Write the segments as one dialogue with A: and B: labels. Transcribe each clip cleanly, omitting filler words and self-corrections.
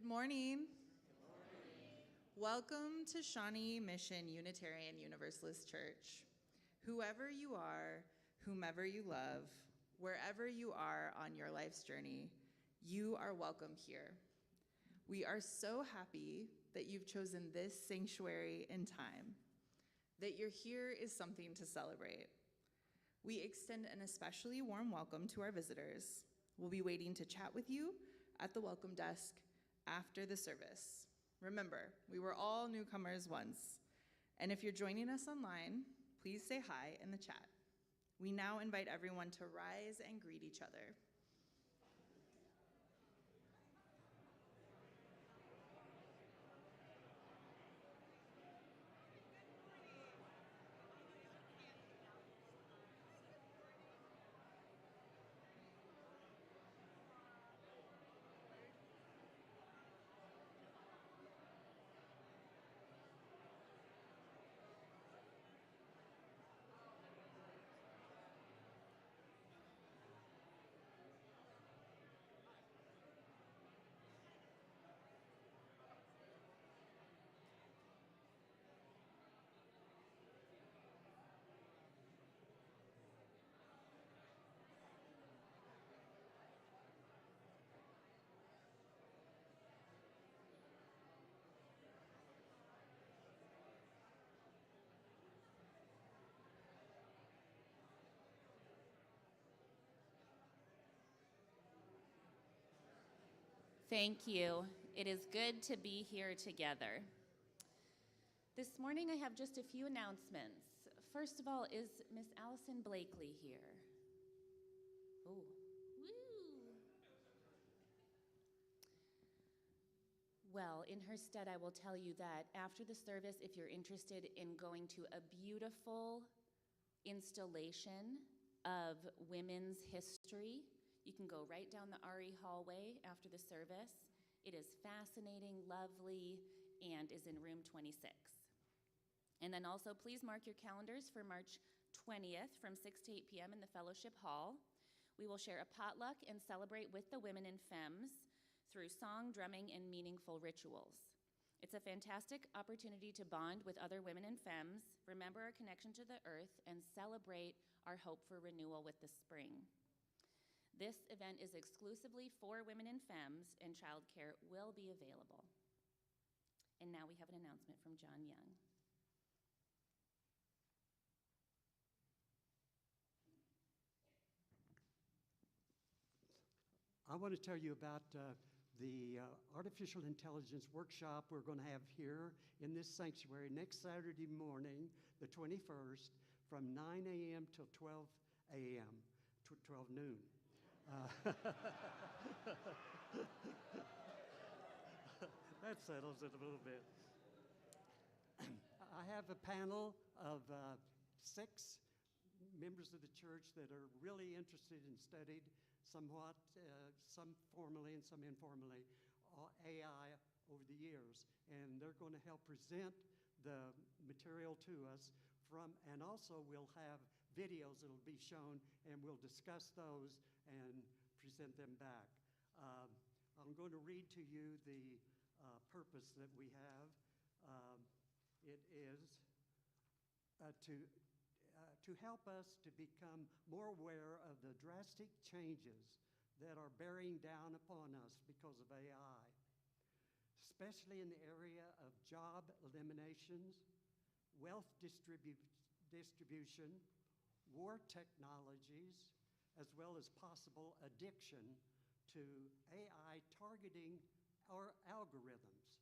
A: morning. Welcome to Shawnee Mission Unitarian Universalist Church. Whoever you are, whomever you love, wherever you are on your life's journey, you are welcome here. We are so happy that you've chosen this sanctuary and time. That you're here is something to celebrate. We extend an especially warm welcome to our visitors. We'll be waiting to chat with you at the welcome desk after the service. Remember, we were all newcomers once. And if you're joining us online, please say hi in the chat. We now invite everyone to rise and greet each other.
B: Thank you. It is good to be here together. This morning I have just a few announcements. First of all, is Miss Allison Blakely here? Oh, woo! Well, in her stead, I will tell you that after the service, if you're interested in going to a beautiful installation of women's history, you can go right down the RE hallway after the service. It is fascinating, lovely, and is in room 26. And then also, please mark your calendars for March 20th from 6 to 8 p.m. in the Fellowship Hall. We will share a potluck and celebrate with the women and femmes through song, drumming, and meaningful rituals. It's a fantastic opportunity to bond with other women and femmes, remember our connection to the earth, and celebrate our hope for renewal with the spring. This event is exclusively for women and femmes, and childcare will be available. And now we have an announcement from John Young.
C: I want to tell you about the artificial intelligence workshop we're going to have here in this sanctuary next Saturday morning, the 21st, from 9 a.m. till 12 a.m., 12 noon. That settles it a little bit. I have a panel of 6 members of the church that are really interested and studied somewhat, some formally and some informally, AI over the years. And they're going to help present the material to us and also we'll have videos that'll be shown, and we'll discuss those and present them back. I'm going to read to you the purpose that we have. It is to help us to become more aware of the drastic changes that are bearing down upon us because of AI, especially in the area of job eliminations, wealth distribution, war technologies, as well as possible addiction to AI targeting our algorithms.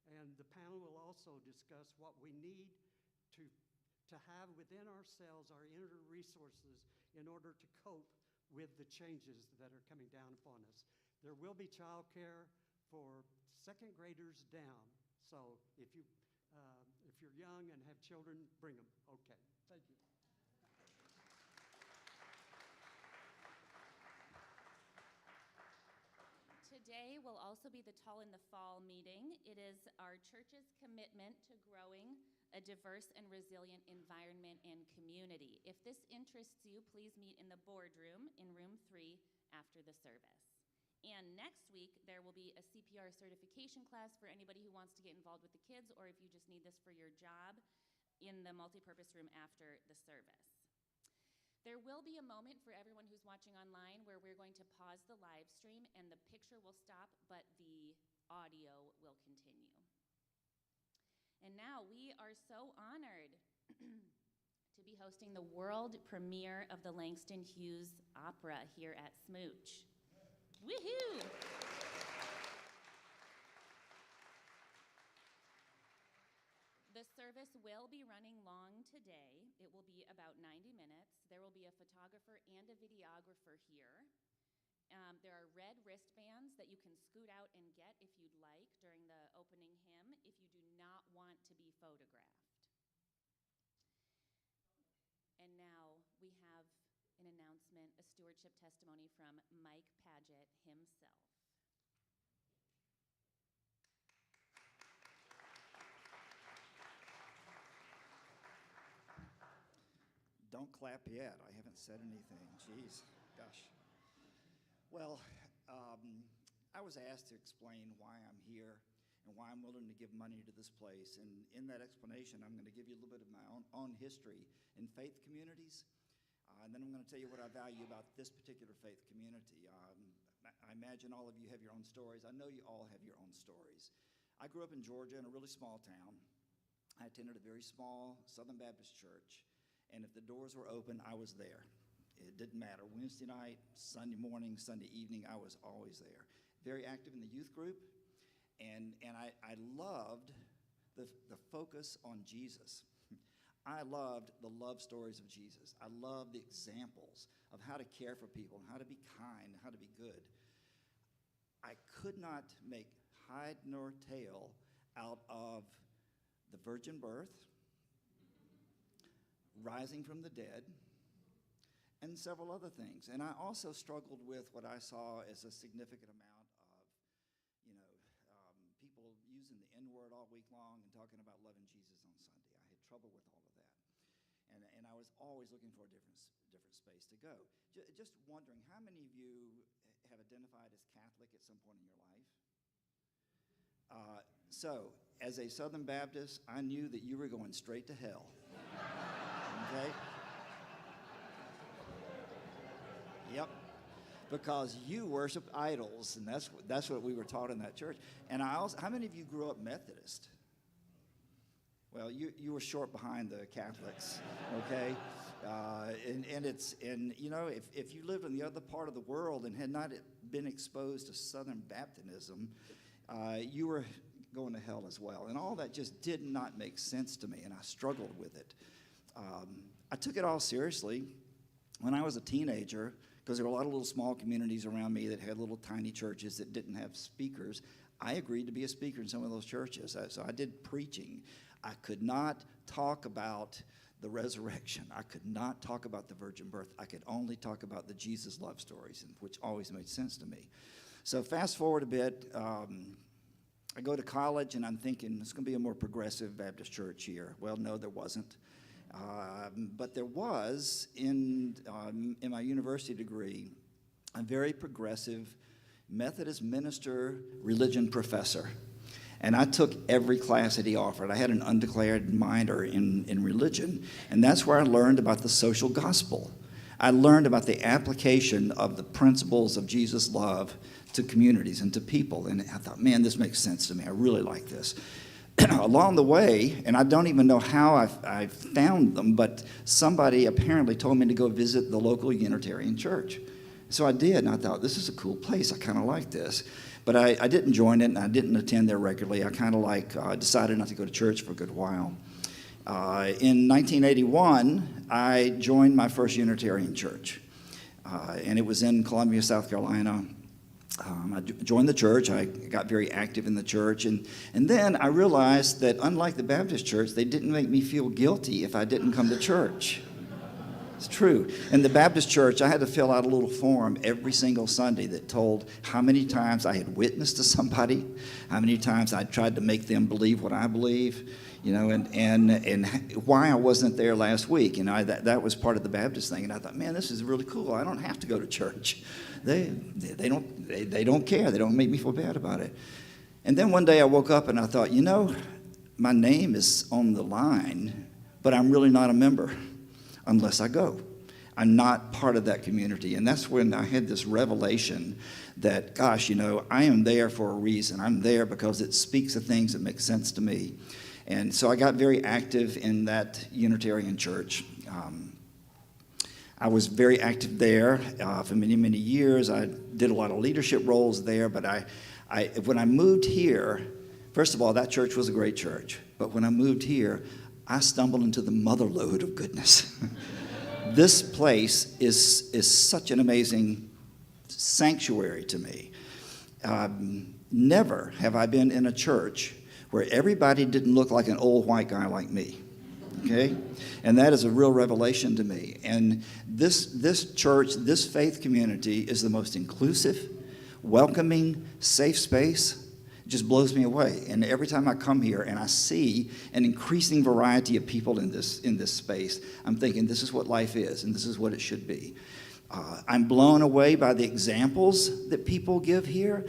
C: And the panel will also discuss what we need to have within ourselves, our inner resources, in order to cope with the changes that are coming down upon us. There will be childcare for 2nd graders down. So if you're young and have children, bring them. Okay, thank you.
B: Today will also be the Tall in the Fall meeting. It is our church's commitment to growing a diverse and resilient environment and community. If this interests you, please meet in the boardroom in room 3 after the service. And next week, there will be a CPR certification class for anybody who wants to get involved with the kids, or if you just need this for your job, in the multipurpose room after the service. There will be a moment for everyone who's watching online where we're going to pause the live stream and the picture will stop, but the audio will continue. And now we are so honored to be hosting the world premiere of the Langston Hughes opera here at SMUUCh. Woohoo! The service will be running long today. It will be about 90 minutes. There will be a photographer and a videographer here. There are red wristbands that you can scoot out and get if you'd like during the opening hymn if you do not want to be photographed. And now we have an announcement, a stewardship testimony from Mike Paget himself.
D: Don't clap yet. I haven't said anything. Jeez, gosh. Well, I was asked to explain why I'm here and why I'm willing to give money to this place. And in that explanation, I'm going to give you a little bit of my own history in faith communities. And then I'm going to tell you what I value about this particular faith community. I imagine all of you have your own stories. I know you all have your own stories. I grew up in Georgia in a really small town. I attended a very small Southern Baptist church. And if the doors were open, I was there. It didn't matter. Wednesday night, Sunday morning, Sunday evening, I was always there. Very active in the youth group. And I loved the focus on Jesus. I loved the love stories of Jesus. I loved the examples of how to care for people, and how to be kind, how to be good. I could not make hide nor tail out of the virgin birth, rising from the dead, and several other things. And I also struggled with what I saw as a significant amount of, people using the N-word all week long and talking about loving Jesus on Sunday. I had trouble with all of that. And I was always looking for a different space to go. Just wondering, how many of you have identified as Catholic at some point in your life? So, as a Southern Baptist, I knew that you were going straight to hell. Okay? Yep. Because you worship idols, and that's what we were taught in that church. And I also, how many of you grew up Methodist? Well, you were short behind the Catholics, okay? If you lived in the other part of the world and had not been exposed to Southern Baptism, you were going to hell as well. And all that just did not make sense to me, and I struggled with it. I took it all seriously when I was a teenager, because there were a lot of little small communities around me that had little tiny churches that didn't have speakers. I agreed to be a speaker in some of those churches, so I did preaching. I could not talk about the resurrection. I could not talk about the virgin birth. I could only talk about the Jesus love stories, which always made sense to me. So fast forward a bit, I go to college, and I'm thinking, it's going to be a more progressive Baptist church here. Well, no, there wasn't. But there was, in my university degree, a very progressive Methodist minister religion professor. And I took every class that he offered. I had an undeclared minor in religion, and that's where I learned about the social gospel. I learned about the application of the principles of Jesus' love to communities and to people, and I thought, man, this makes sense to me. I really like this. Along the way, and I don't even know how I found them, but somebody apparently told me to go visit the local Unitarian church. So I did, and I thought, this is a cool place. I kind of like this. But I didn't join it, and I didn't attend there regularly. I kind of decided not to go to church for a good while. In 1981, I joined my first Unitarian church, and it was in Columbia, South Carolina. I joined the church. I got very active in the church, and then I realized that unlike the Baptist church, they didn't make me feel guilty if I didn't come to church. It's true. In the Baptist church, I had to fill out a little form every single Sunday that told how many times I had witnessed to somebody, how many times I tried to make them believe what I believe. you know, and why I wasn't there last week. You know, that was part of the Baptist thing, and I thought, man, this is really cool. I don't have to go to church. They don't care. They don't make me feel bad about it. And then one day I woke up and I thought, you know, my name is on the line, but I'm really not a member unless I go. I'm not part of that community. And that's when I had this revelation that, gosh, you know, I am there for a reason. I'm there because it speaks of things that make sense to me. And so I got very active in that Unitarian church. I was very active there for many, many years. I did a lot of leadership roles there, but when I moved here, first of all, that church was a great church. But when I moved here, I stumbled into the motherlode of goodness. This place is such an amazing sanctuary to me. Never have I been in a church where everybody didn't look like an old white guy like me, okay? And that is a real revelation to me. And this church, this faith community is the most inclusive, welcoming, safe space. It just blows me away. And every time I come here and I see an increasing variety of people in this space, I'm thinking this is what life is and this is what it should be. I'm blown away by the examples that people give here.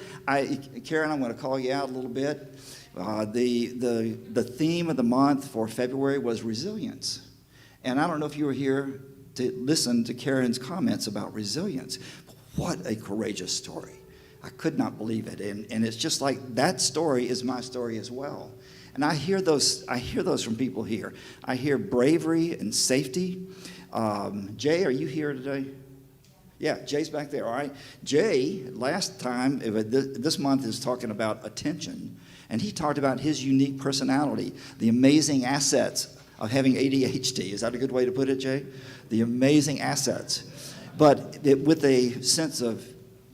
D: Karen, I'm going to call you out a little bit. The theme of the month for February was resilience. And I don't know if you were here to listen to Karen's comments about resilience. What a courageous story. I could not believe it. And it's just like that story is my story as well. And I hear those from people here. I hear bravery and safety. Jay, are you here today? Yeah, Jay's back there, all right. Jay, last time, this month is talking about attention. And he talked about his unique personality, the amazing assets of having ADHD. Is that a good way to put it, Jay? The amazing assets. But with a sense of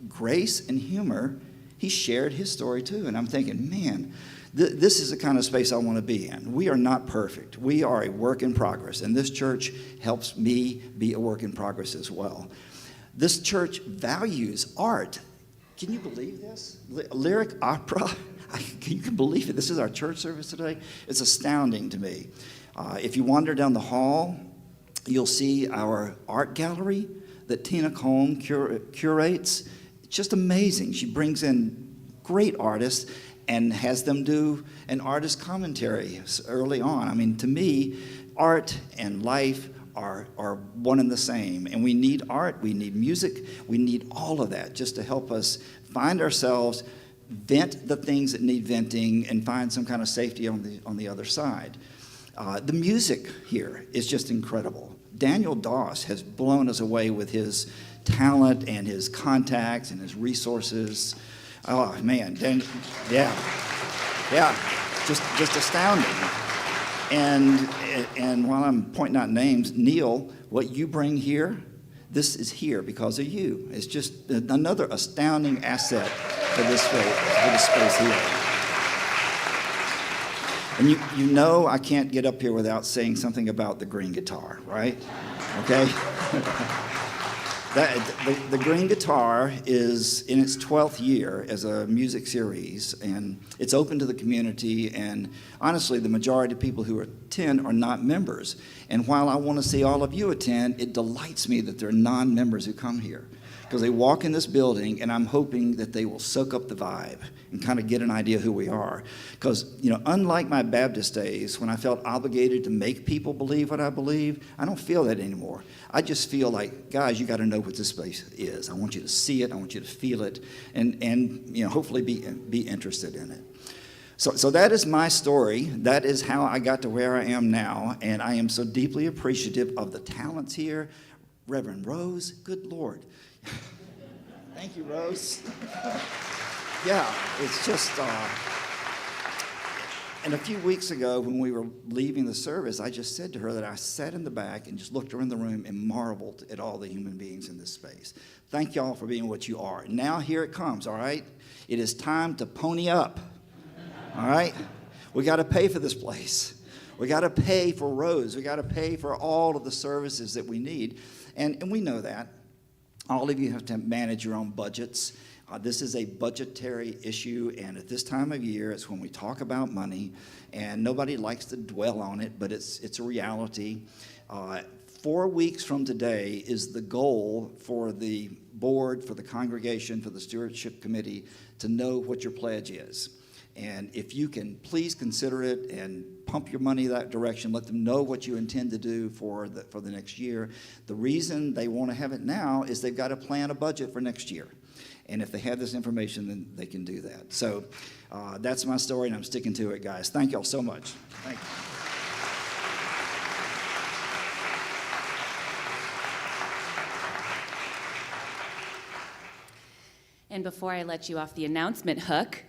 D: grace and humor, he shared his story too. And I'm thinking, man, this is the kind of space I want to be in. We are not perfect. We are a work in progress. And this church helps me be a work in progress as well. This church values art. Can you believe this? Lyric opera. You can believe it. This is our church service today. It's astounding to me. If you wander down the hall, you'll see our art gallery that Tina Cohn curates. It's just amazing. She brings in great artists and has them do an artist commentary early on. I mean, to me, art and life are one and the same. And we need art, we need music, we need all of that just to help us find ourselves, vent the things that need venting, and find some kind of safety on the other side. The music here is just incredible. Daniel Doss has blown us away with his talent and his contacts and his resources. Oh, man, yeah, just astounding. And while I'm pointing out names, Neil, what you bring here, this is here because of you. It's just another astounding asset for this space here. And you know I can't get up here without saying something about the green guitar, right? Okay? The green guitar is in its 12th year as a music series, and it's open to the community, and honestly, the majority of people who attend are not members. And while I want to see all of you attend, it delights me that there are non-members who come here, because they walk in this building, and I'm hoping that they will soak up the vibe and kind of get an idea who we are. Because, you know, unlike my Baptist days, when I felt obligated to make people believe what I believe, I don't feel that anymore. I just feel like, guys, you got to know what this space is. I want you to see it. I want you to feel it, and you know, hopefully be interested in it. So that is my story. That is how I got to where I am now, and I am so deeply appreciative of the talents here. Reverend Rose, good Lord. Thank you, Rose. Yeah, it's just, and a few weeks ago when we were leaving the service, I just said to her that I sat in the back and just looked around the room and marveled at all the human beings in this space. Thank y'all for being what you are. Now here it comes, all right? It is time to pony up, all right? We got to pay for this place. We got to pay for Rose. We got to pay for all of the services that we need, and we know that. All of you have to manage your own budgets. This is a budgetary issue, and at this time of year, it's when we talk about money, and nobody likes to dwell on it, but it's a reality. 4 weeks from today is the goal for the board, for the congregation, for the stewardship committee to know what your pledge is. And if you can please consider it and pump your money that direction, let them know what you intend to do for the next year. The reason they want to have it now is they've got to plan a budget for next year. And if they have this information, then they can do that. So that's my story, and I'm sticking to it, guys. Thank y'all so much. Thank you.
B: And before I let you off the announcement hook,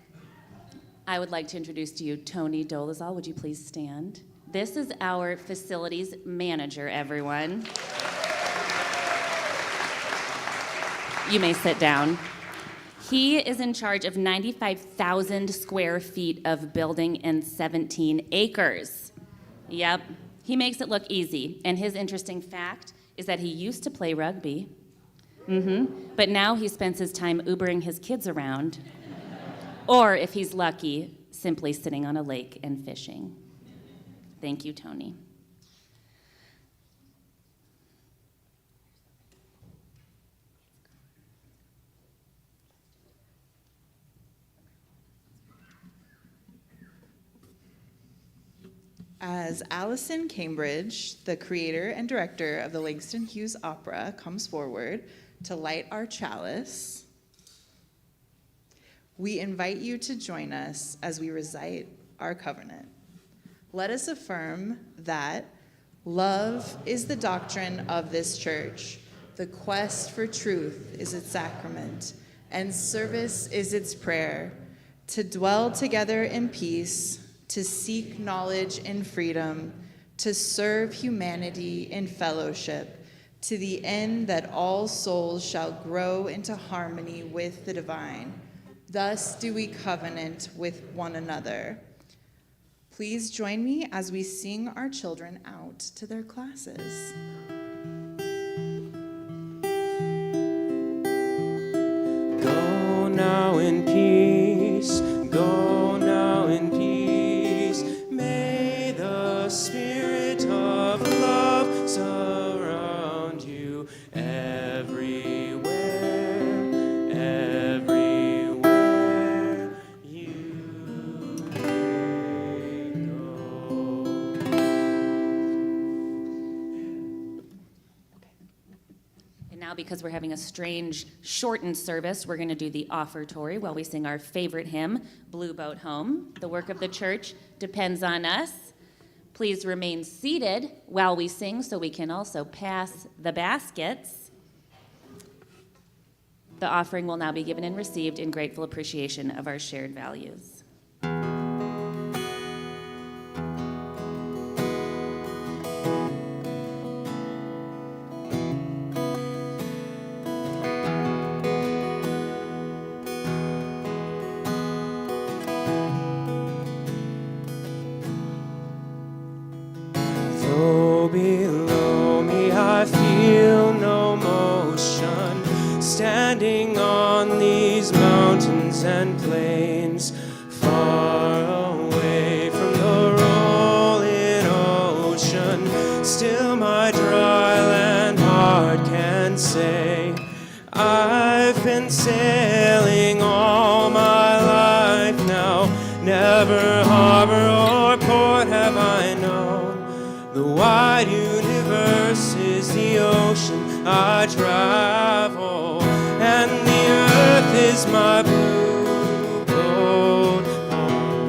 B: I would like to introduce to you Tony Dolezal. Would you please stand? This is our facilities manager, everyone. You may sit down. He is in charge of 95,000 square feet of building and 17 acres. Yep, he makes it look easy. And his interesting fact is that he used to play rugby, but now he spends his time Ubering his kids around, or if he's lucky, simply sitting on a lake and fishing. Thank you, Tony.
A: As Allison Cambridge, the creator and director of the Langston Hughes Opera, comes forward to light our chalice, we invite you to join us as we recite our covenant. Let us affirm that love is the doctrine of this church, the quest for truth is its sacrament, and service is its prayer, to dwell together in peace, to seek knowledge in freedom, to serve humanity in fellowship, to the end that all souls shall grow into harmony with the divine. Thus do we covenant with one another. Please join me as we sing our children out to their classes.
E: Go now in peace, go now in peace. May the spirit of love surround you everywhere, everywhere you may go.
B: And now, because we're having a strange, shortened service, we're going to do the offertory while we sing our favorite hymn, Blue Boat Home. The work of the church depends on us. Please remain seated while we sing so we can also pass the baskets. The offering will now be given and received in grateful appreciation of our shared values.
E: Though below me I feel no motion, standing on these mountains and plains, far away from the rolling ocean, still my dry land heart can say, I've been sailing all my life now, never harbor or port have I known. The wide universe is the ocean I travel, and the earth is my blue boat home.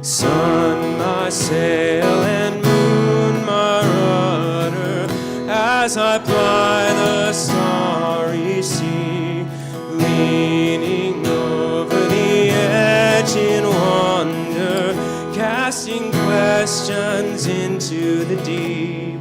E: Sun, my sail, and moon, my rudder, as I ply the starry sea, leaning over the edge in wonder, casting questions into the deep,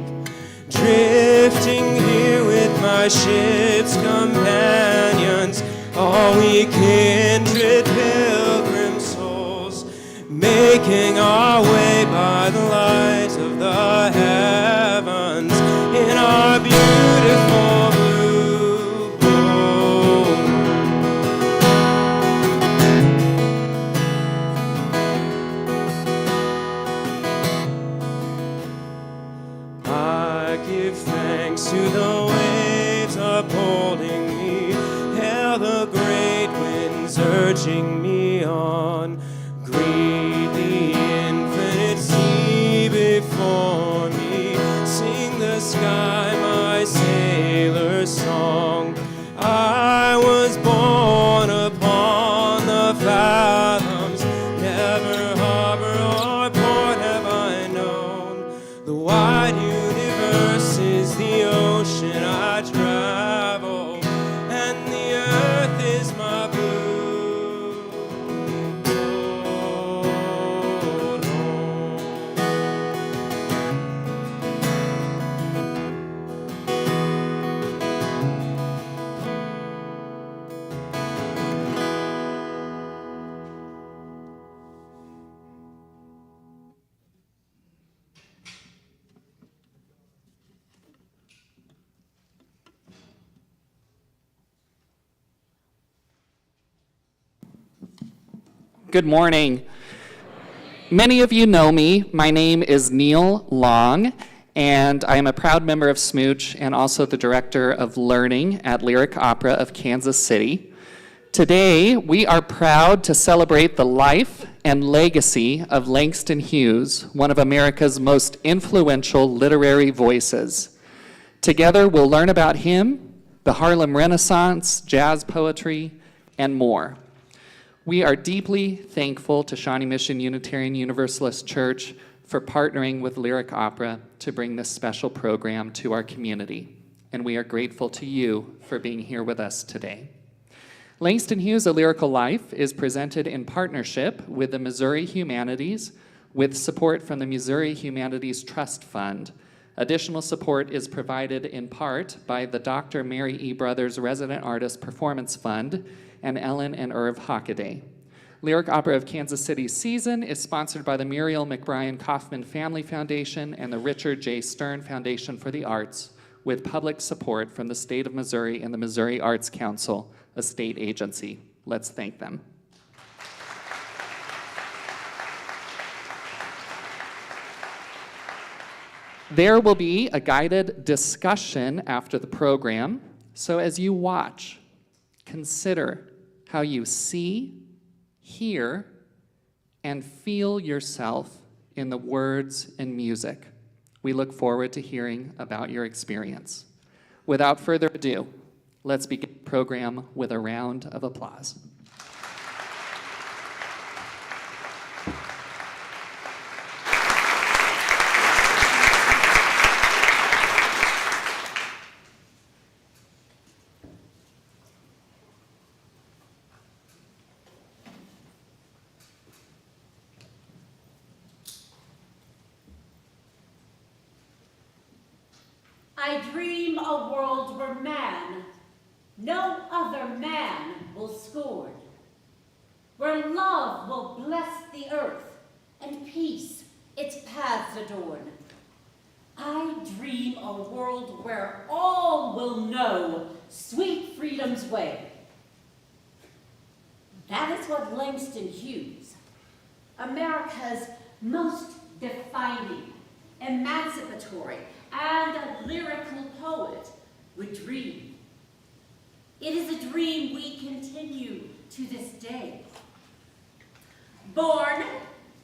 E: drifting here with my ship's companions, all we kindred pilgrim souls, making our way by the light of the
F: Good morning. Many of you know me. My name is Neil Long, and I am a proud member of SMUUCh and also the director of learning at Lyric Opera of Kansas City. Today, we are proud to celebrate the life and legacy of Langston Hughes, one of America's most influential literary voices. Together, we'll learn about him, the Harlem Renaissance, jazz poetry, and more. We are deeply thankful to Shawnee Mission Unitarian Universalist Church for partnering with Lyric Opera to bring this special program to our community, and we are grateful to you for being here with us today. Langston Hughes, A Lyrical Life is presented in partnership with the Missouri Humanities with support from the Missouri Humanities Trust Fund. Additional support is provided in part by the Dr. Mary E. Brothers Resident Artist Performance Fund and Ellen and Irv Hockaday. Lyric Opera of Kansas City's season is sponsored by the Muriel McBrien Kaufman Family Foundation and the Richard J. Stern Foundation for the Arts, with public support from the state of Missouri and the Missouri Arts Council, a state agency. Let's thank them. There will be a guided discussion after the program, so as you watch, consider how you see, hear, and feel yourself in the words and music. We look forward to hearing about your experience. Without further ado, let's begin the program with a round of applause.
G: I dream a world where man, no other man, will scorn, where love will bless the earth and peace its paths adorn. I dream a world where all will know sweet freedom's way. That is what Langston Hughes, America's most defining, emancipatory, and a lyrical poet, would dream. It is a dream we continue to this day. Born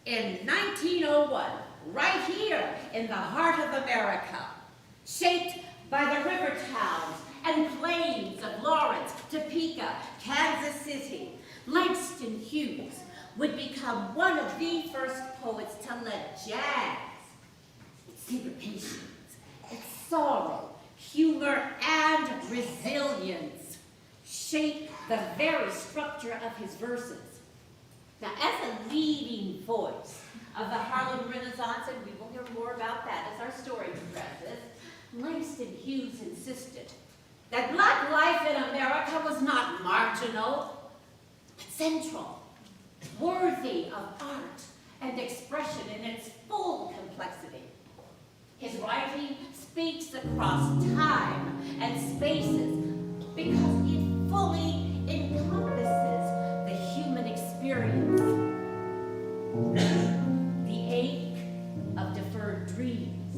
G: in 1901, right here in the heart of America, shaped by the river towns and plains of Lawrence, Topeka, Kansas City, Langston Hughes would become one of the first poets to let jazz, its syncopation, sorrow, humor, and resilience shape the very structure of his verses. Now, as a leading voice of the Harlem Renaissance, and we will hear more about that as our story progresses, Langston Hughes insisted that Black life in America was not marginal, but central, worthy of art and expression in its full complexity. His writing speaks across time and spaces because it fully encompasses the human experience. The ache of deferred dreams,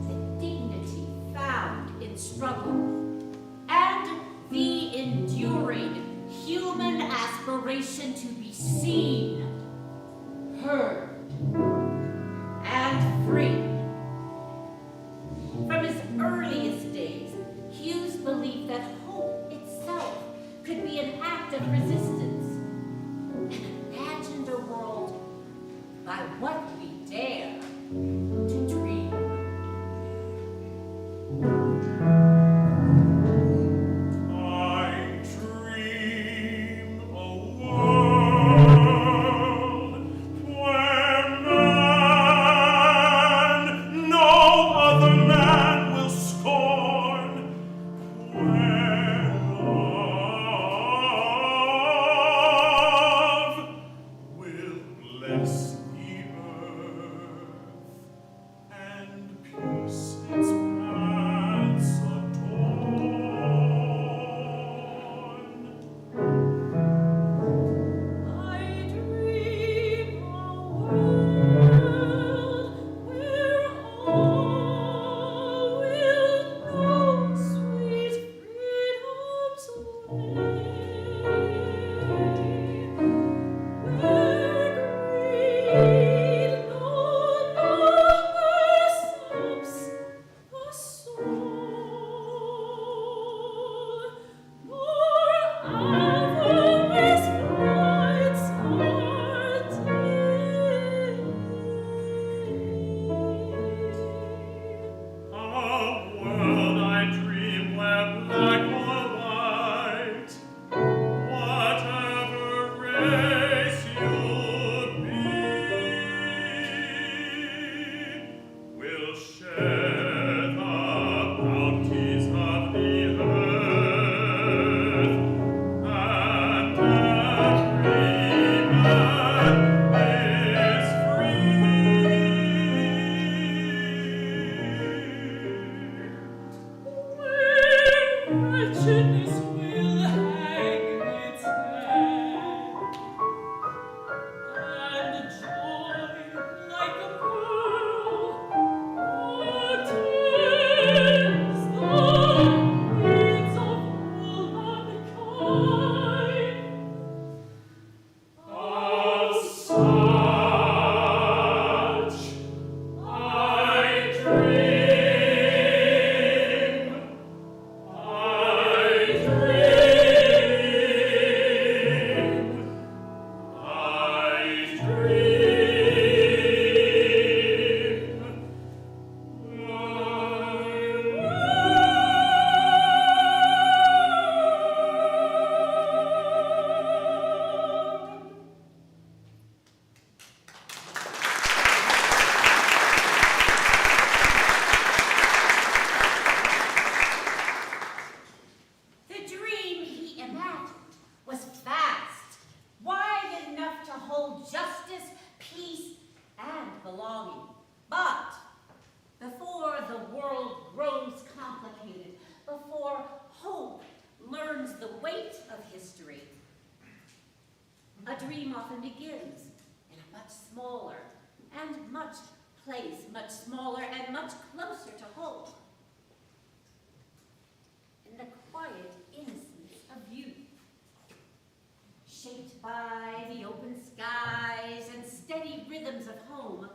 G: the dignity found in struggle, and the enduring human aspiration to be seen, heard, and free. From his earliest days, Hughes believed that hope itself could be an act of resistance and imagined a world belonging. But before the world grows complicated, before hope learns the weight of history, a dream often begins in a much smaller and much smaller and much closer to home. In the quiet innocence of youth, shaped by the open skies and steady rhythms of home,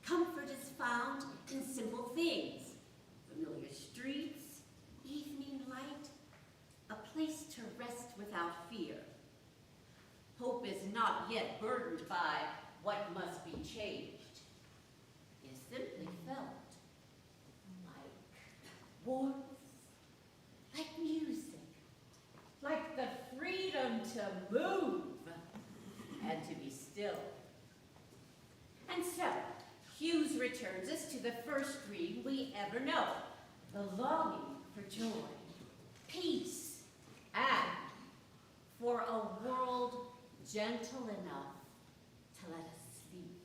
G: comfort is found in simple things: familiar streets, evening light, a place to rest without fear. Hope is not yet burdened by what must be changed. It is simply felt like warmth, like music, like the freedom to move and to be still. And so, Hughes returns us to the first dream we ever know, the longing for joy, peace, and for a world gentle enough to let us sleep.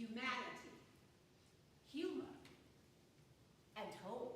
G: humanity, humor, and hope.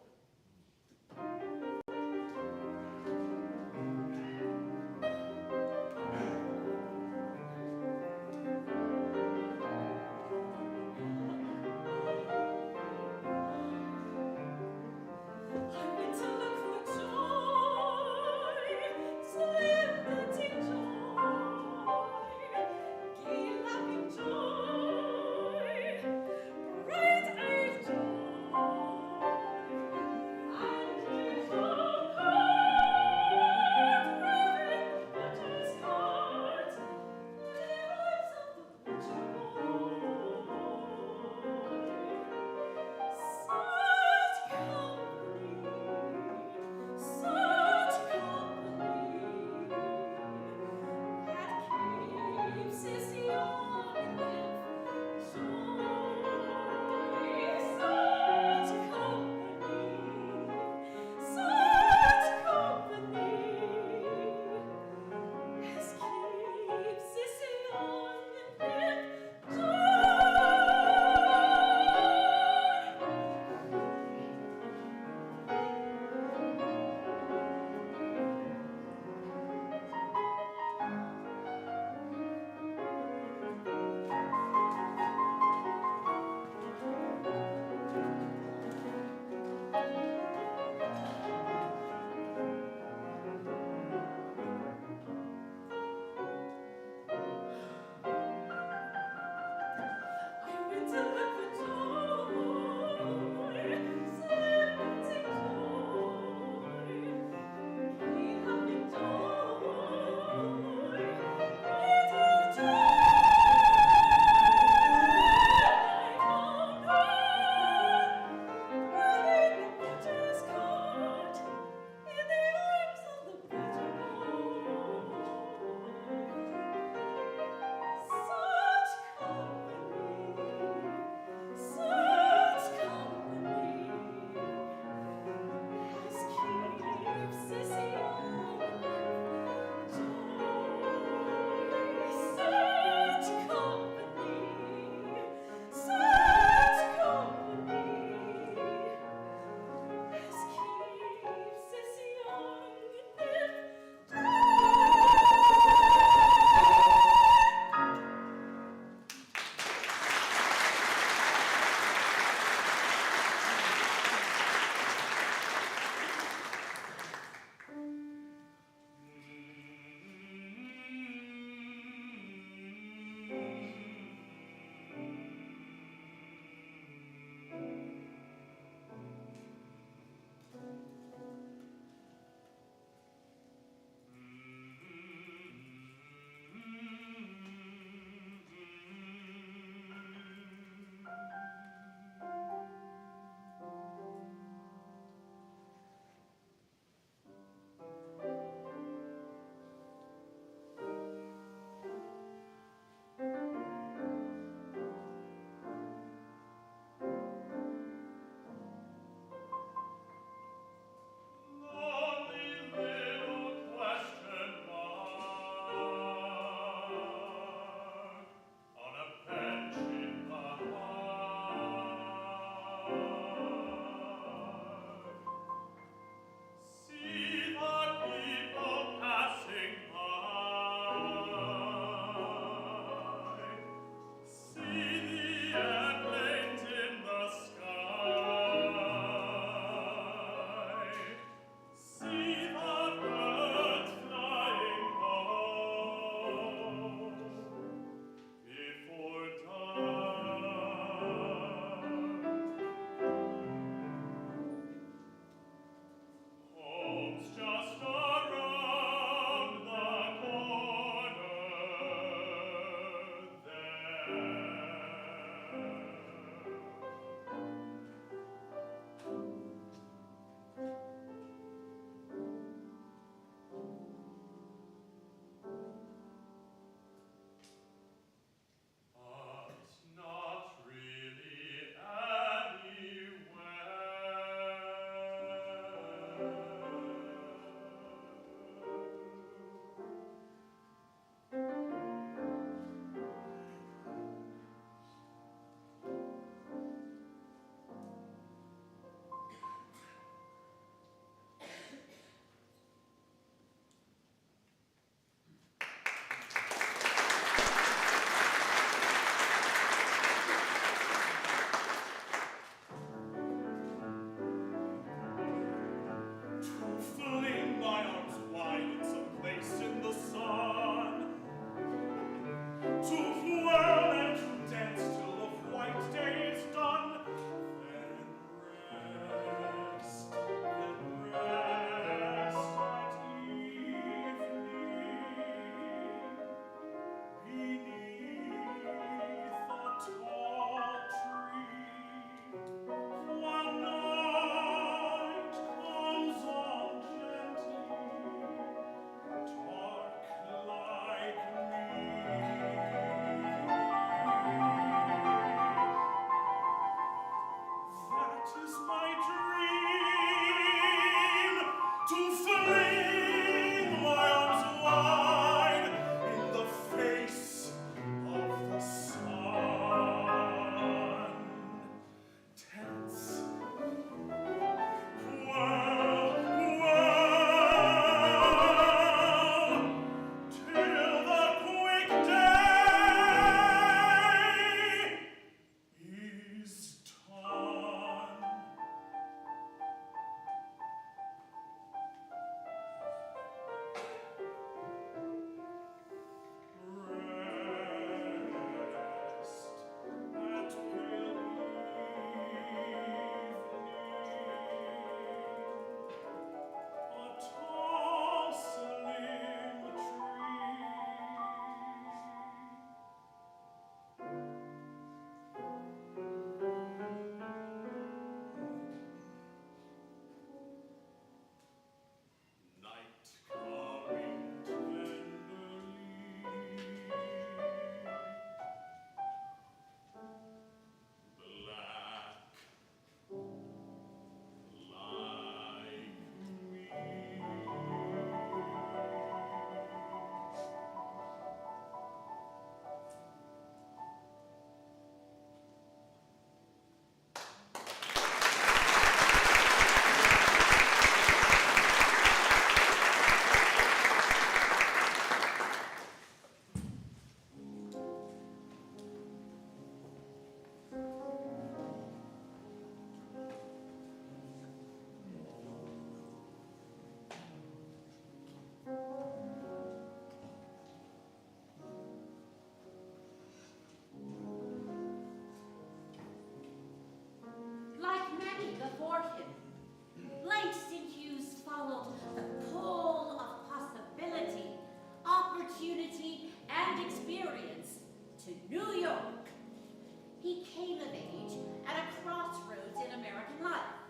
G: he came of age at a crossroads in American life,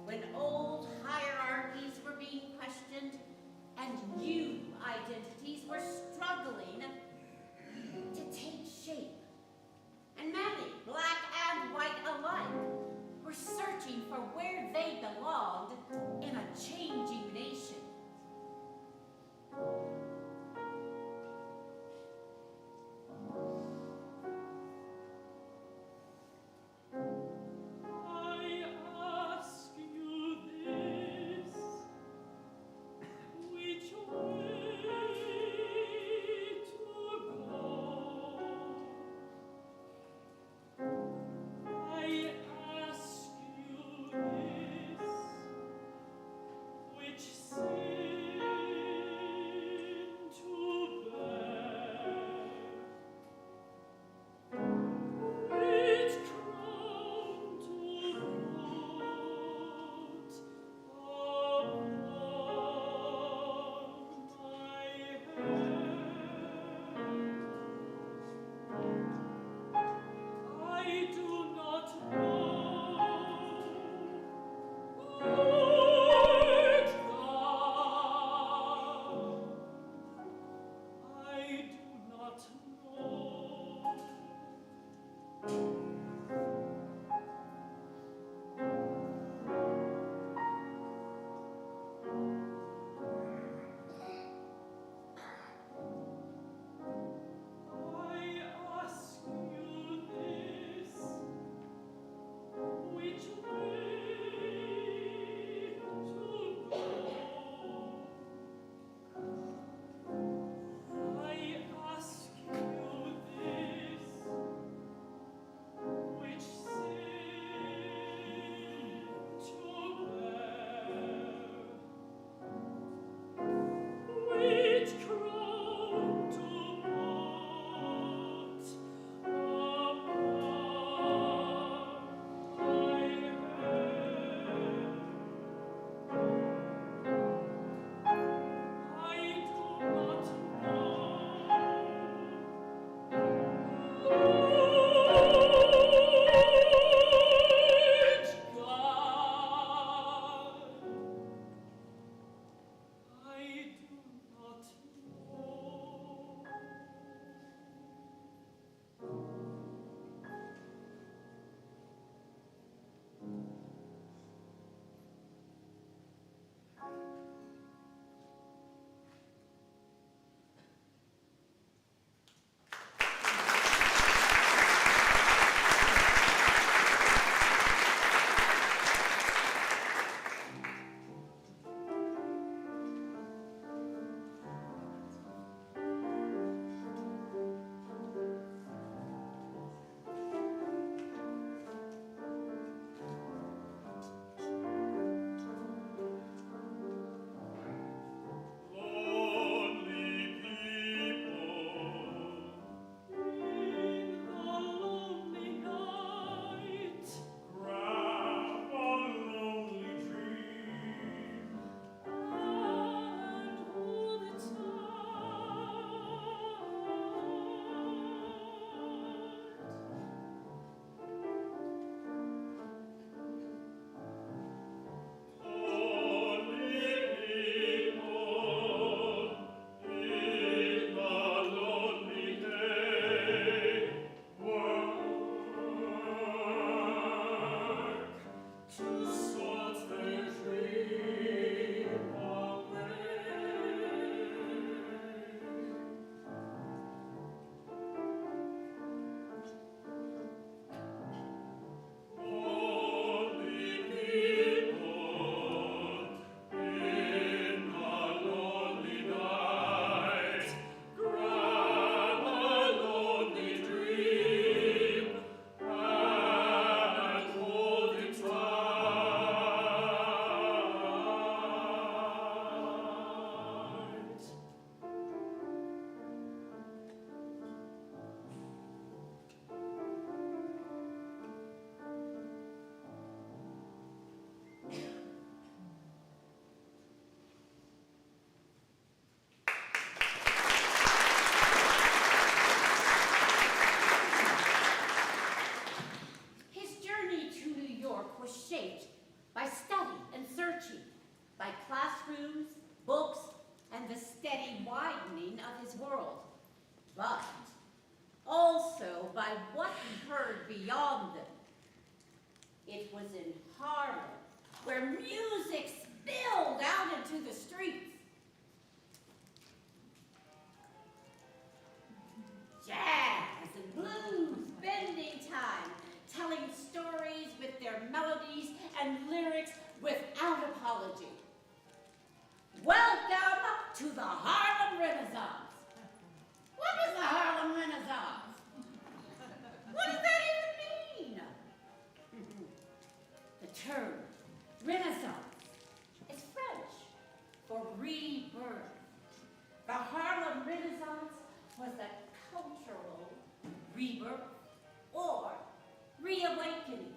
G: when old hierarchies were being questioned and new identities were struggling to take shape. And many, black and white alike, were searching for where they belonged in a changing nation. what he heard beyond them. It was in Harlem, where music spilled out into the streets. Jazz and blues, bending time, telling stories with their melodies and lyrics without apology. Welcome to the Harlem Renaissance. What is the Harlem Renaissance? What does that even mean? The term Renaissance is French for rebirth. The Harlem Renaissance was a cultural rebirth or reawakening.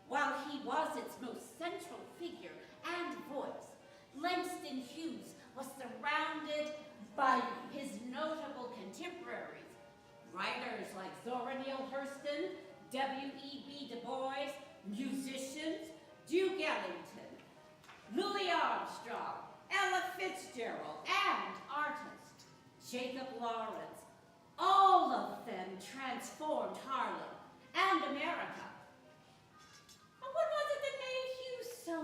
G: While he was its most central figure and voice, Langston Hughes was surrounded by his notable contemporaries, writers like Zora Neale Hurston, W.E.B. Du Bois, musicians, Duke Ellington, Louis Armstrong, Ella Fitzgerald, and artist Jacob Lawrence. All of them transformed Harlem and America. And what was it that made Hughes so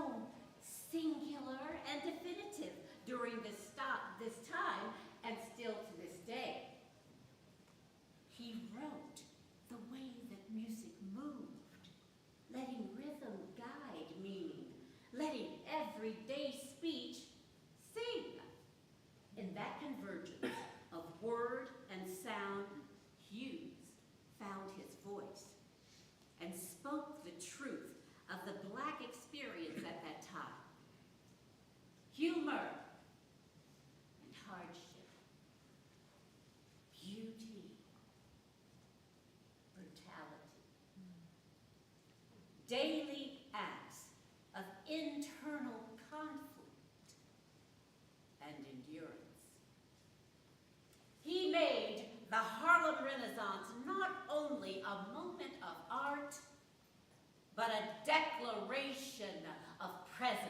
G: singular and definitive during this time and still to this day? He wrote the way that music moved, letting rhythm guide meaning, letting everyday speech sing. In that convergence of word and sound, Hughes found his voice and spoke the truth of the Black experience at that time. Humor and hardship, beauty, brutality, daily acts of internal conflict and endurance. He made the Harlem Renaissance not only a moment of art, but a declaration of presence.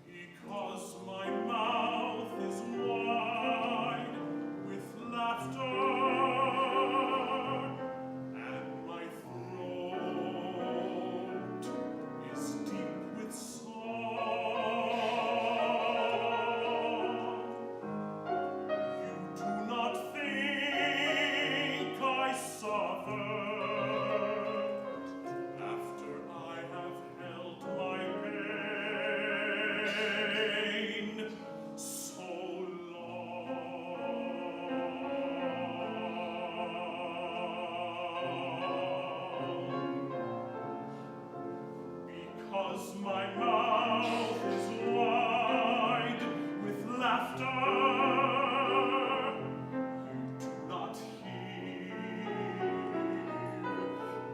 E: Because my mouth is wide with laughter, and my throat is deep with song. You do not think I suffered after I have held my pain so long. Because my mouth is wide with laughter, you do not hear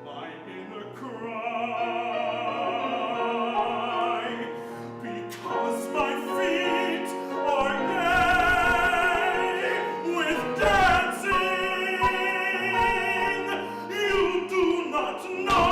E: my inner cry. Because my feet are gay with dancing, you do not know.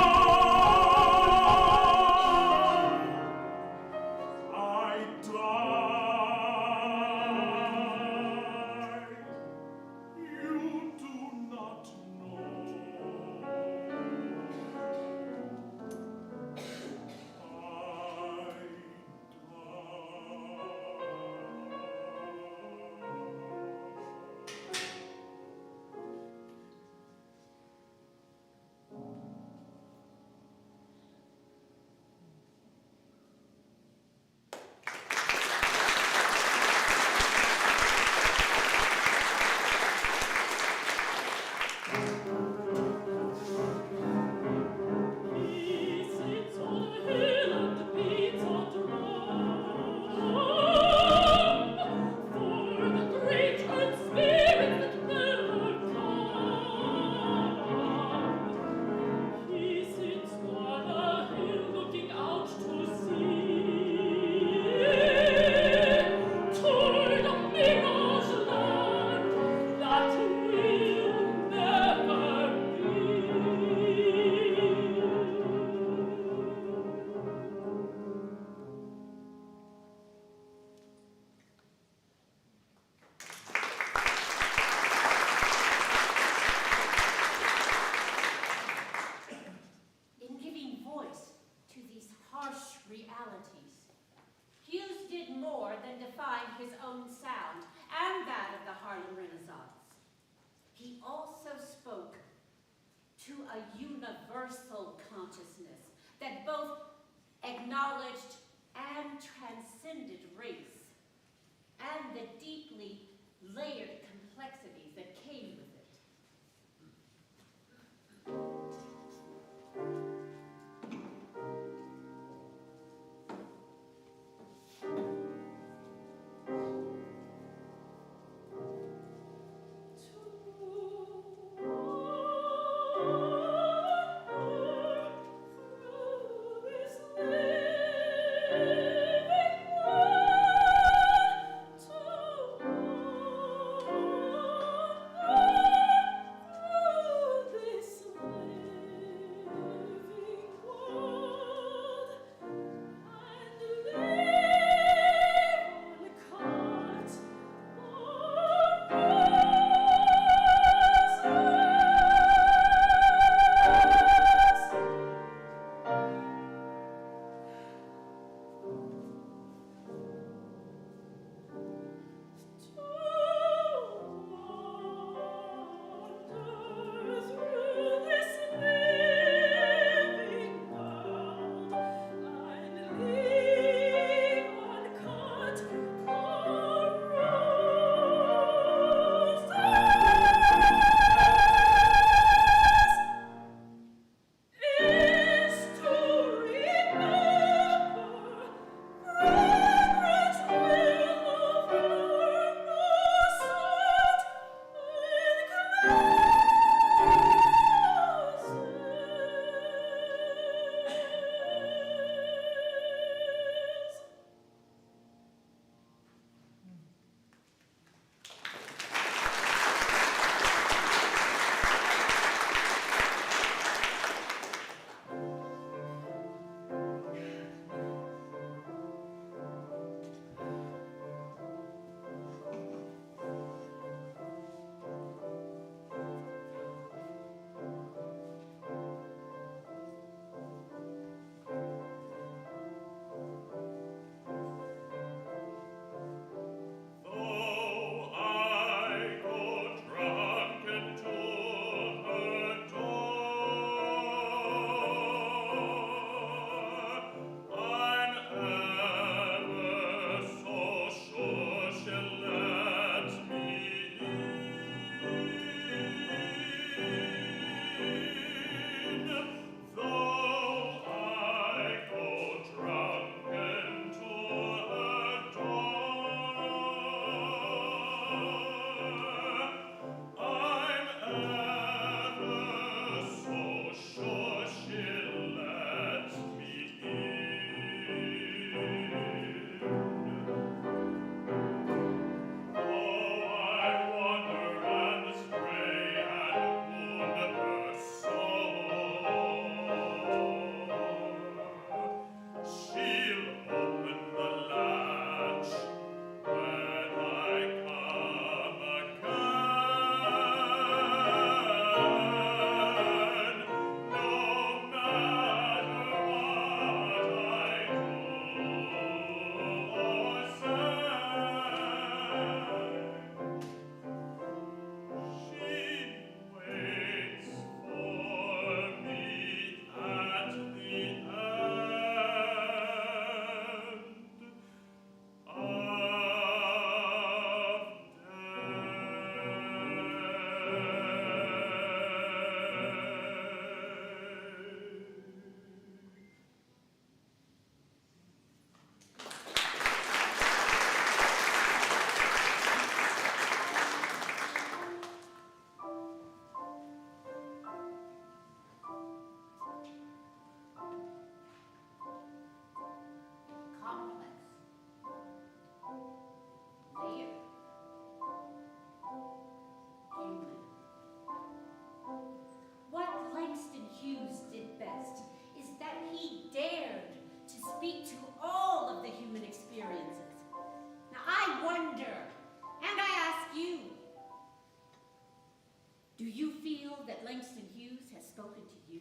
G: Do you feel that Langston Hughes has spoken to you?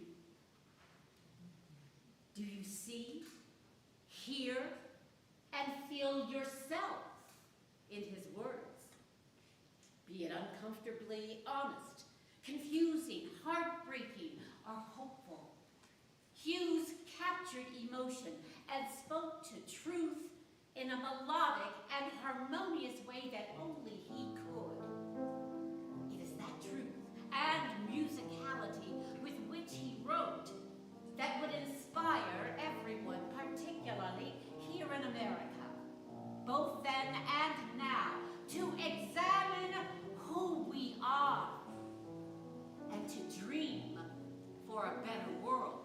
G: Do you see, hear, and feel yourself in his words? Be it uncomfortably honest, confusing, heartbreaking, or hopeful, Hughes captured emotion and spoke to truth in a melodic and harmonious way that only he could. It is that truth and musicality with which he wrote that would inspire everyone, particularly here in America, both then and now, to examine who we are and to dream for a better world.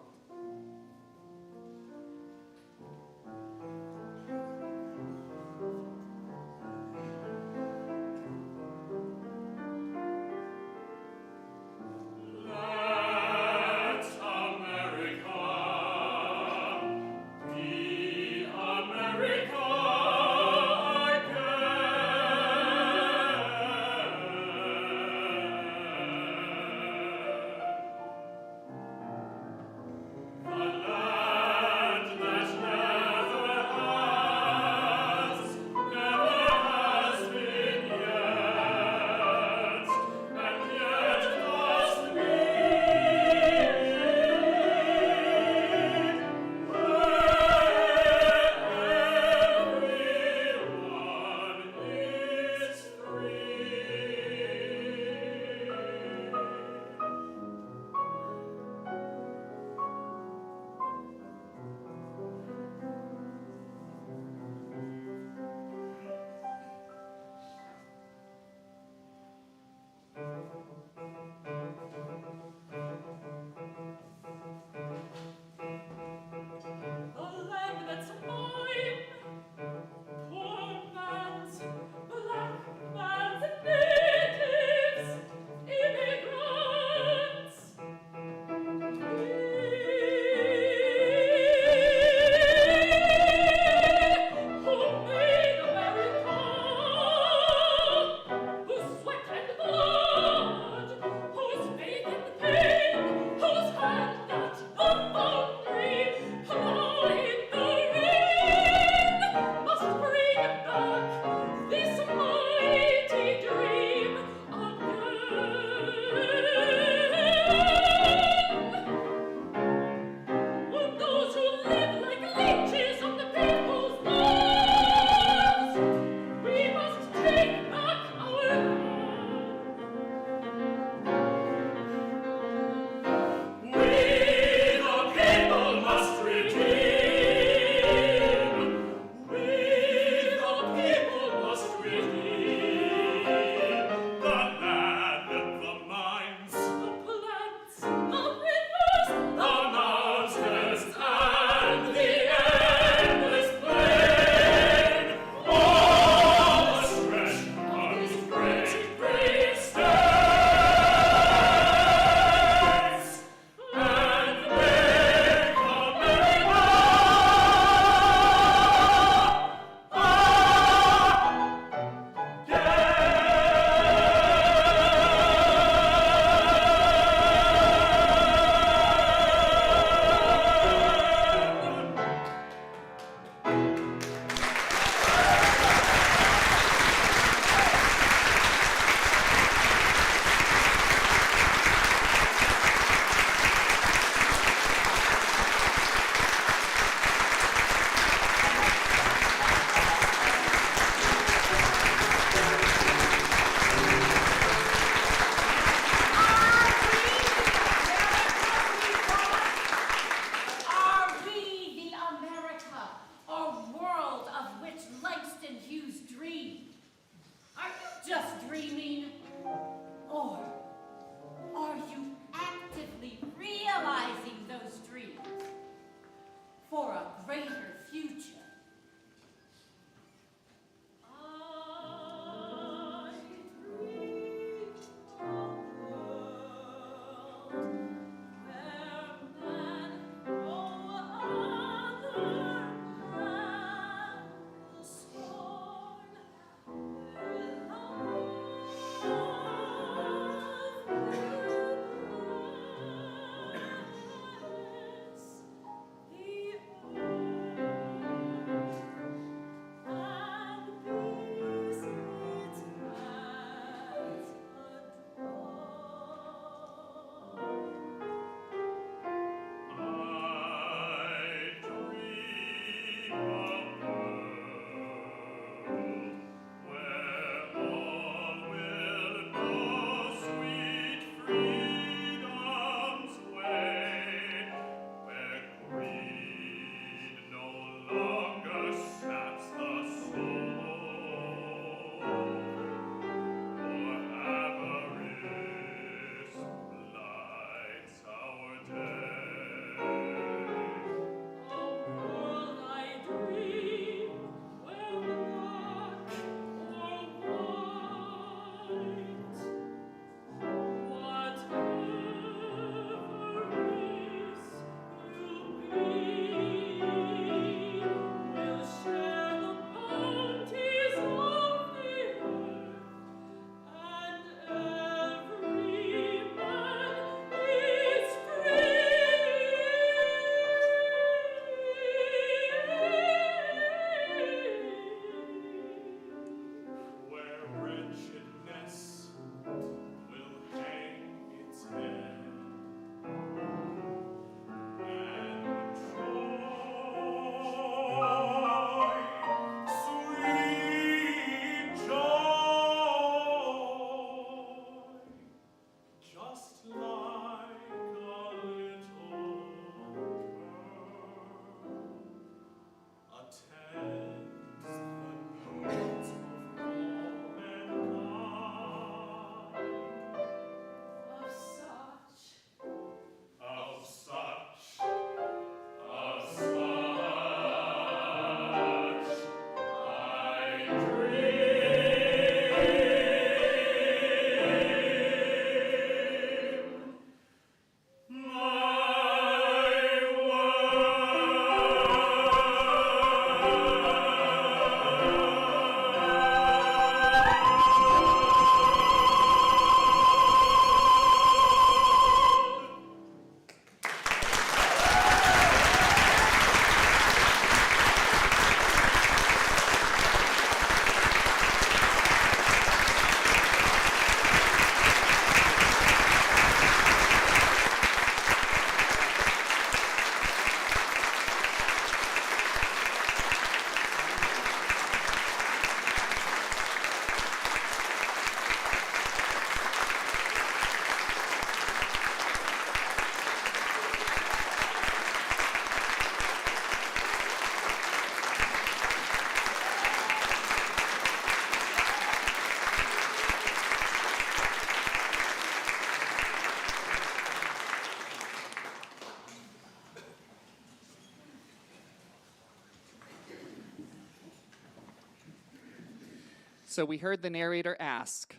F: So we heard the narrator ask,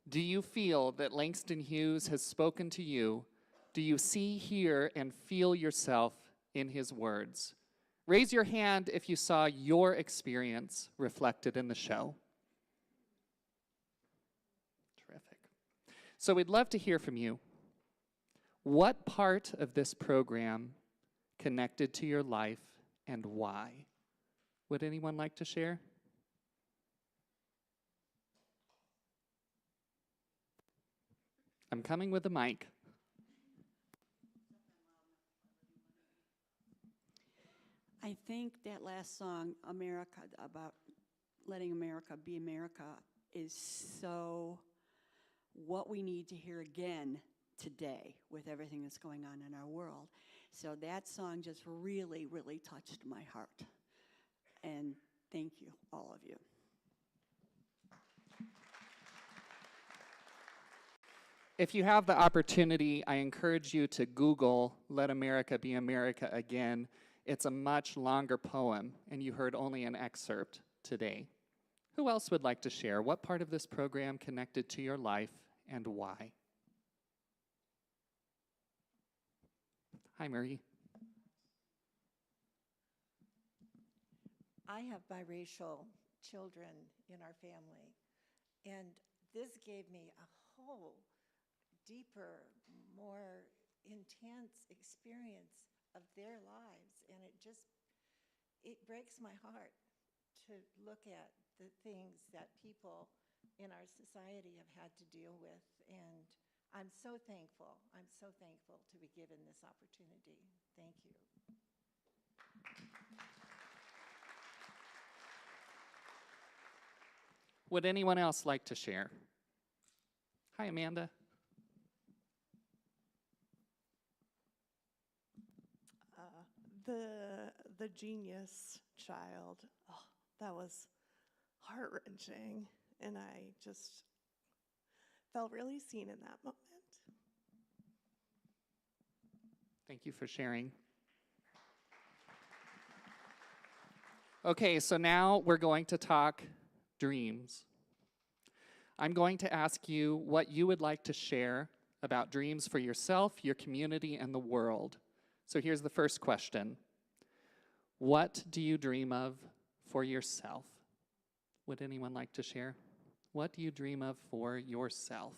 F: do you feel that Langston Hughes has spoken to you? Do you see, hear, and feel yourself in his words? Raise your hand if you saw your experience reflected in the show. Terrific. So we'd love to hear from you. What part of this program connected to your life and why? Would anyone like to share? I'm coming with a mic.
H: I think that last song, America, about letting America be America, is so what we need to hear again today with everything that's going on in our world. So that song just really, really touched my heart. And thank you, all of you.
F: If you have the opportunity, I encourage you to Google Let America Be America Again. It's a much longer poem, and you heard only an excerpt today. Who else would like to share? What part of this program connected to your life and why? Hi, Marie.
I: I have biracial children in our family, and this gave me a whole deeper, more intense experience of their lives, and it breaks my heart to look at the things that people in our society have had to deal with, and I'm so thankful to be given this opportunity. Thank you.
F: Would anyone else like to share? Hi, Amanda.
J: The genius child, oh, that was heart-wrenching, and I just felt really seen in that moment.
F: Thank you for sharing. Okay, so now we're going to talk dreams. I'm going to ask you what you would like to share about dreams for yourself, your community, and the world. So here's the first question. What do you dream of for yourself? Would anyone like to share? What do you dream of for yourself?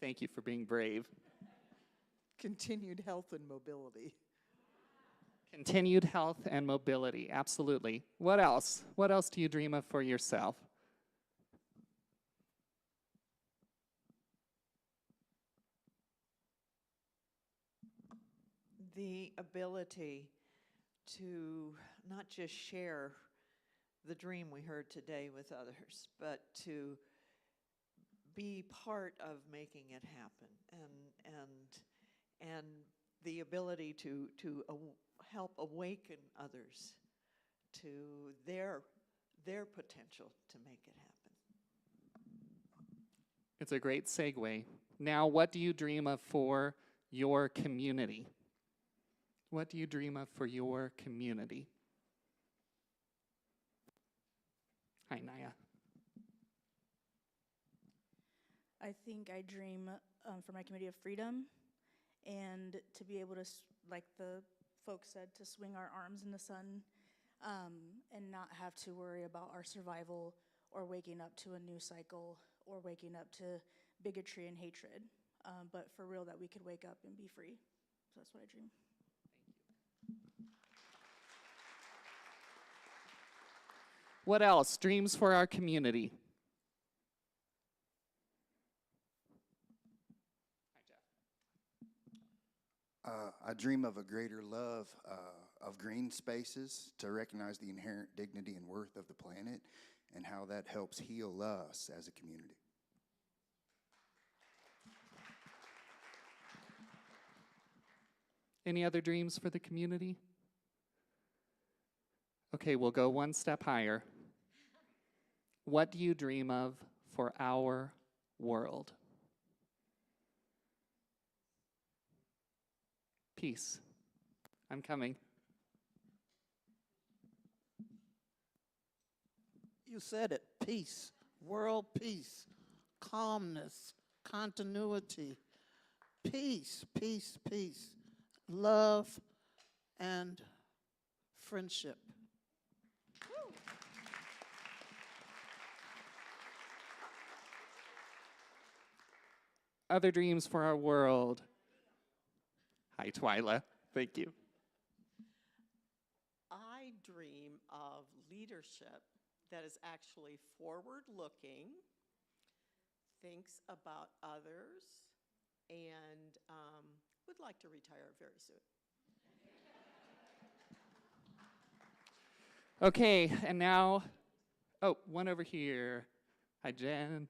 F: Thank you for being brave.
K: Continued health and mobility.
F: Continued health and mobility, absolutely. What else? What else do you dream of for yourself?
K: The ability to not just share the dream we heard today with others, but to be part of making it happen, and the ability to help awaken others to their potential to make it happen.
F: It's a great segue. Now, what do you dream of for your community? What do you dream of for your community? Hi, Naya.
L: I think I dream for my community of freedom and to be able to, like the folks said, to swing our arms in the sun and not have to worry about our survival or waking up to a news cycle or waking up to bigotry and hatred, but for real that we could wake up and be free. So that's what I dream.
F: What else? Dreams for our community.
M: I dream of a greater love of green spaces, to recognize the inherent dignity and worth of the planet and how that helps heal us as a community.
F: Any other dreams for the community? Okay, we'll go one step higher. What do you dream of for our world. Peace. I'm coming.
N: You said it, peace, world peace, calmness, continuity, peace, peace, peace, love, and friendship.
F: Other dreams for our world. Hi, Twyla. Thank you.
O: I dream of leadership that is actually forward-looking, thinks about others, and would like to retire very soon.
F: Okay, and now, oh, one over here. Hi, Jen.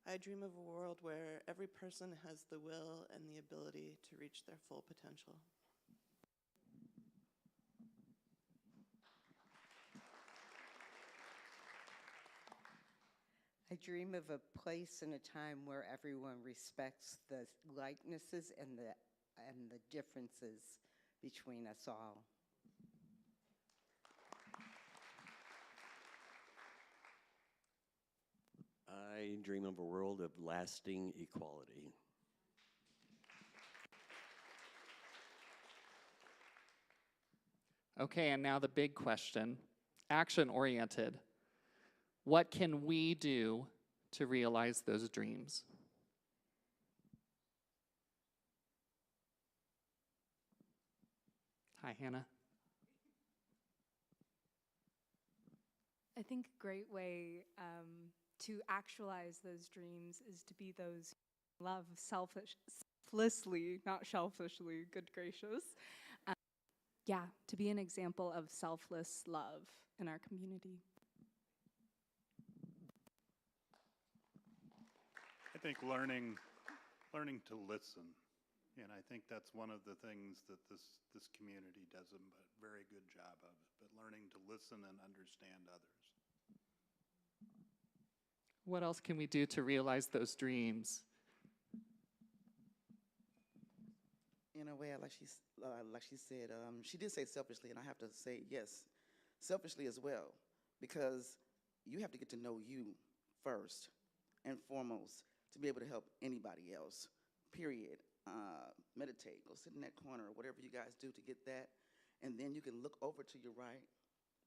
J: I dream of a world where every person has the will and the ability to reach their full potential.
P: I dream of a place and a time where everyone respects the likenesses and the differences between us all.
Q: I dream of a world of lasting equality.
F: Okay, and now the big question, action-oriented. What can we do to realize those dreams? Hi, Hannah.
R: I think a great way to actualize those dreams is to be those who love selflessly, not selfishly, good gracious. Yeah, to be an example of selfless love in our community.
E: I think learning to listen, and I think that's one of the things that this community does a very good job of, but learning to listen and understand others.
F: What else can we do to realize those dreams?
S: In a way, like she said, she did say selfishly, and I have to say yes, selfishly as well, because you have to get to know you first and foremost to be able to help anybody else, period. Meditate, go sit in that corner, whatever you guys do to get that, and then you can look over to your right,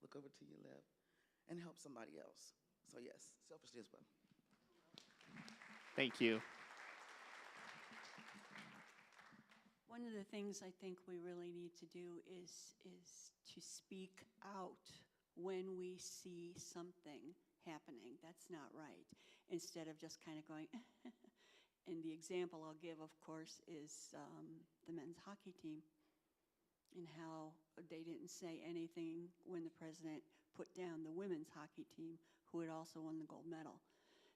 S: look over to your left, and help somebody else. So yes, selfishly as well.
F: Thank you.
H: One of the things I think we really need to do is to speak out when we see something happening that's not right, instead of just kind of going, and the example I'll give, of course, is the men's hockey team and how they didn't say anything when the president put down the women's hockey team, who had also won the gold medal.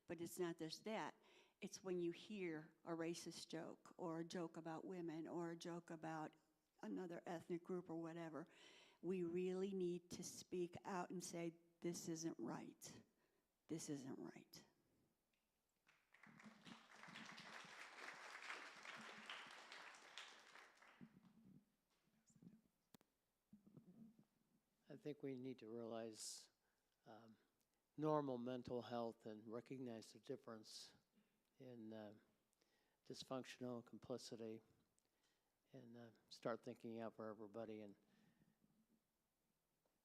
H: But it's not just that. It's when you hear a racist joke or a joke about women or a joke about another ethnic group or whatever. We really need to speak out and say, this isn't right. This isn't right.
T: I think we need to realize normal mental health and recognize the difference in dysfunctional complicity, and start thinking out for everybody and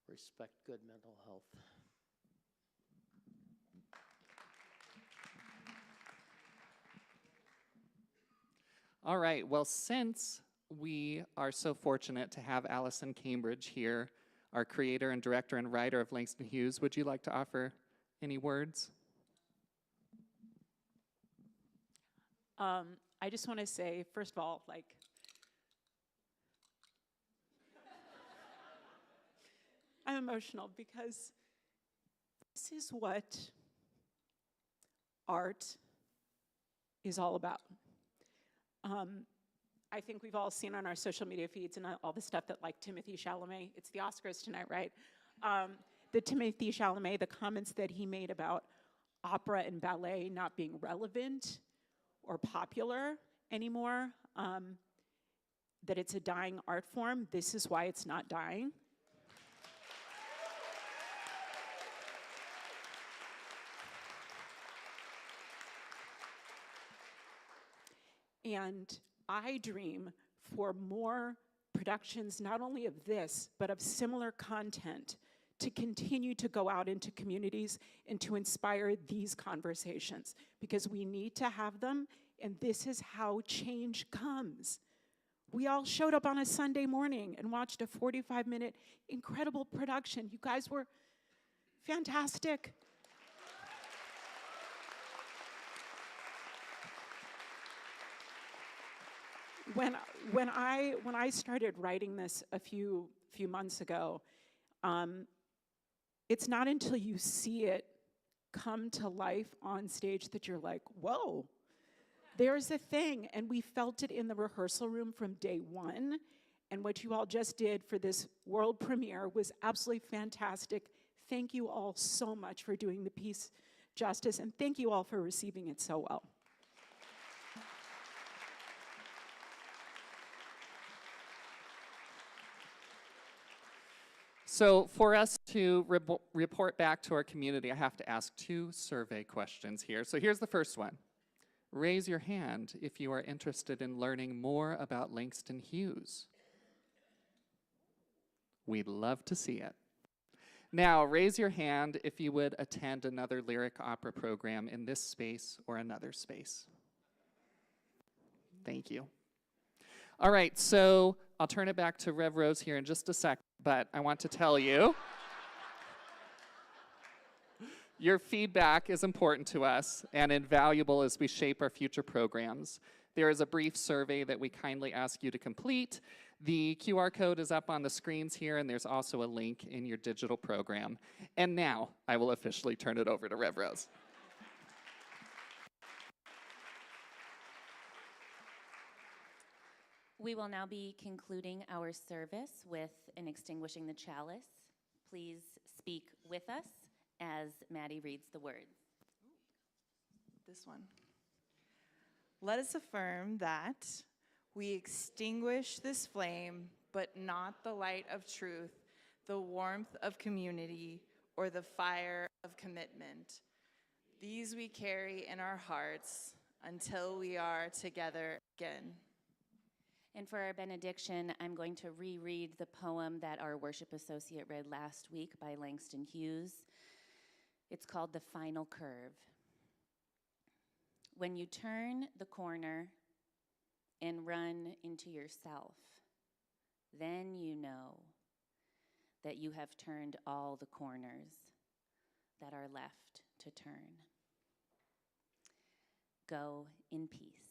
T: respect good mental health.
F: All right, well, since we are so fortunate to have Allison Cambridge here, our creator and director and writer of Langston Hughes, would you like to offer any words?
U: I just want to say, first of all, I'm emotional because this is what art is all about. I think we've all seen on our social media feeds and all the stuff that, like, Timothy Chalamet, it's the Oscars tonight, right? the Timothy Chalamet, the comments that he made about opera and ballet not being relevant or popular anymore, that it's a dying art form. This is why it's not dying. And I dream for more productions, not only of this, but of similar content, to continue to go out into communities and to inspire these conversations, because we need to have them, and this is how change comes. We all showed up on a Sunday morning and watched a 45-minute incredible production. You guys were fantastic. When I started writing this a few months ago, it's not until you see it come to life on stage that you're like, whoa, there's a thing. And we felt it in the rehearsal room from day one. And what you all just did for this world premiere was absolutely fantastic. Thank you all so much for doing the piece justice, and thank you all for receiving it so well.
F: So for us to report back to our community, I have to ask 2 survey questions here. So here's the first one. Raise your hand if you are interested in learning more about Langston Hughes. We'd love to see it. Now, raise your hand if you would attend another lyric opera program in this space or another space. Thank you. All right, so I'll turn it back to Rev Rose here in just a sec, but I want to tell you, your feedback is important to us and invaluable as we shape our future programs. There is a brief survey that we kindly ask you to complete. The QR code is up on the screens here, and there's also a link in your digital program. And now, I will officially turn it over to Rev Rose.
B: We will now be concluding our service with an extinguishing the chalice. Please speak with us as Maddie reads the words.
A: This one. Let us affirm that we extinguish this flame, but not the light of truth, the warmth of community, or the fire of commitment. These we carry in our hearts until we are together again.
B: And for our benediction, I'm going to reread the poem that our worship associate read last week by Langston Hughes. It's called The Final Curve. When you turn the corner and run into yourself, then you know that you have turned all the corners that are left to turn. Go in peace.